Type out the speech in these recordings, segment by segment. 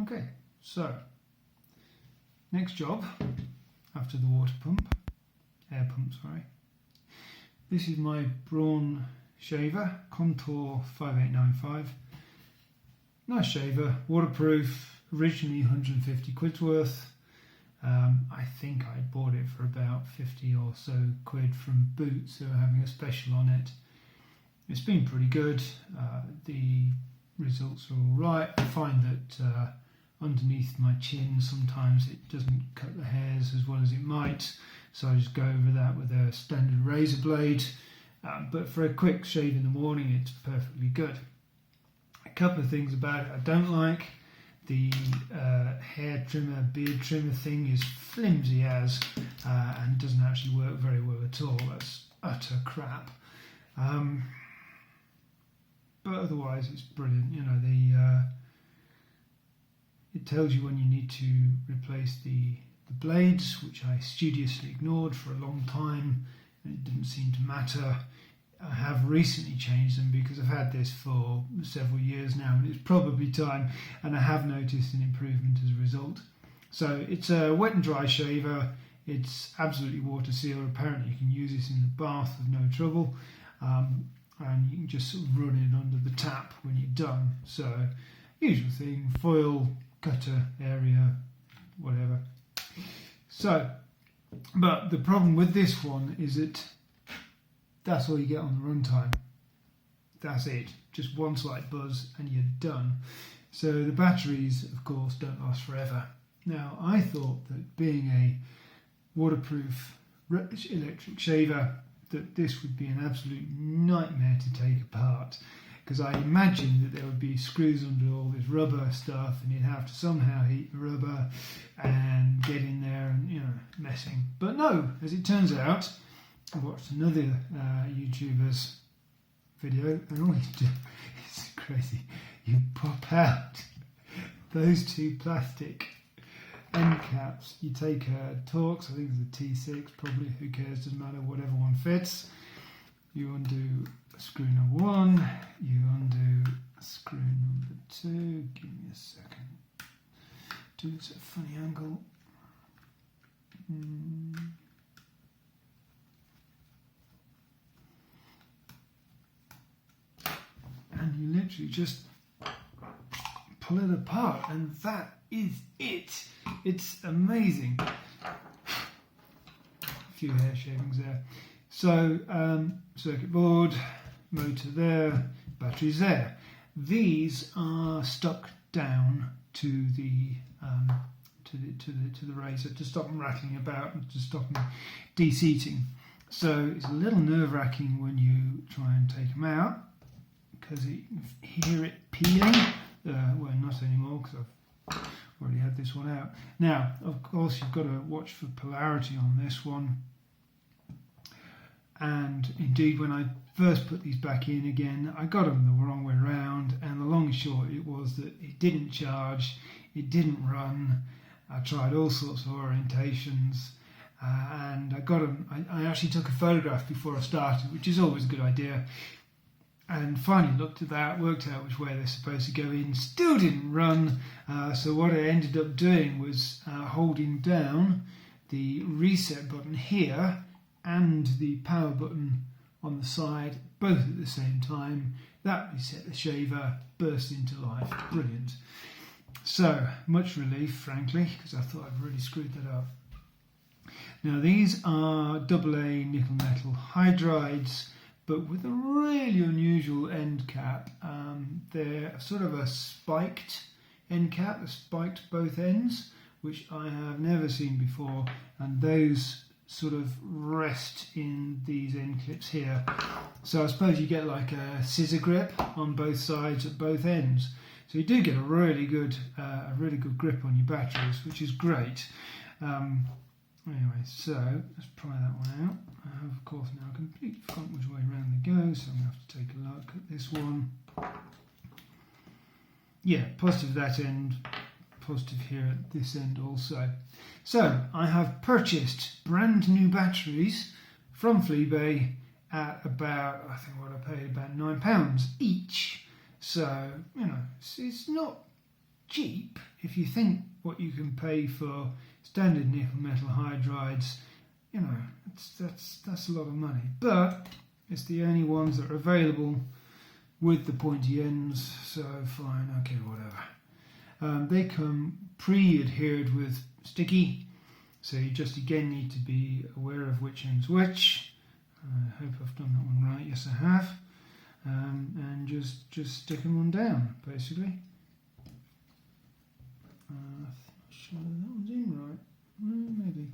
Okay, so next job after the water pump, air pump, sorry. This is my Braun shaver, Contour 5895. Nice shaver, waterproof, originally 150 quid's worth. I think I bought it for about 50 or so quid from Boots, who are having a special on it. It's been pretty good. The results are all right. I find that underneath my chin sometimes it doesn't cut the hairs as well as it might, so I just go over that with a standard razor blade. But for a quick shave in the morning, it's perfectly good. A couple of things about it I don't like. The hair trimmer, beard trimmer thing is flimsy as and doesn't actually work very well at all. That's utter crap. But otherwise, it's brilliant. You know, it tells you when you need to replace the blades, which I studiously ignored for a long time, and it didn't seem to matter. I have recently changed them because I've had this for several years now, and it's probably time, and I have noticed an improvement as a result. So it's a wet and dry shaver. It's absolutely water sealed. Apparently you can use this in the bath with no trouble, and you can just sort of run it under the tap when you're done. So usual thing, foil, cutter area, whatever. So, but the problem with this one is that that's all you get on the runtime. That's it. Just one slight buzz and you're done. So the batteries, of course, don't last forever. Now, I thought that being a waterproof electric shaver, that this would be an absolute nightmare to take apart, because I imagined that there would be screws under all this rubber stuff and you'd have to somehow heat the rubber and get in there and, you know, messing. But no, as it turns out, I watched another YouTuber's video, and all you do is crazy. You pop out those two plastic end caps. You take a Torx, I think it's a T6, probably, who cares, doesn't matter, whatever one fits. You undo screw number 1, you undo screw number 2. Give me a second. Do this at a funny angle. And you literally just pull it apart, and that is it. It's amazing. A few hair shavings there. So circuit board, motor there, batteries there. These are stuck down to the razor to stop them rattling about and to stop them de-seating. So it's a little nerve-wracking when you try and take them out, because you hear it peeling. Well, not anymore, because I've already had this one out. Now, of course, you've got to watch for polarity on this one. And indeed, when I first put these back in again, I got them the wrong way around, and the long and short it was that it didn't charge, it didn't run. I tried all sorts of orientations, and I got them. I actually took a photograph before I started, which is always a good idea. And finally looked at that, worked out which way they're supposed to go in, still didn't run. So what I ended up doing was holding down the reset button here and the power button on the side, both at the same time. That reset the shaver, burst into life. Brilliant. So, much relief, frankly, because I thought I'd really screwed that up. Now, these are AA nickel metal hydrides, but with a really unusual end cap. They're sort of a spiked end cap, they're spiked both ends, which I have never seen before, and those sort of rest in these end clips here. So I suppose you get like a scissor grip on both sides at both ends. So you do get a really good grip on your batteries, which is great. Anyway, so let's try that one out. I have, of course, now completely forgotten which way around they go, so I'm going to have to take a look at this one. Yeah, positive that end, positive here at this end also. So I have purchased brand new batteries from Fleabay at about, I think what I paid, about £9 each. So, you know, it's not cheap. if you think what you can pay for standard nickel metal hydrides, you know, that's a lot of money. But it's the only ones that are available with the pointy ends, so fine, okay, whatever. They come pre-adhered with sticky, so you just again need to be aware of which end's which. I hope I've done that one right. Yes, I have. And just stick them on down, basically. I'm not sure that one's in right. Maybe.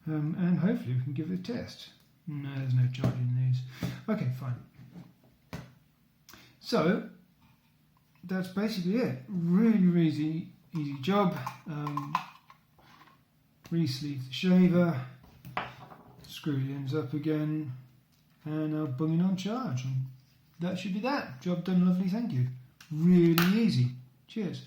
And hopefully we can give it a test. No, there's no charge in these. Okay, fine. So that's basically it. Really easy job. Re-sleeve the shaver, screw the ends up again, and now bung it on charge. And that should be that. Job done, lovely, thank you. Really easy. Cheers.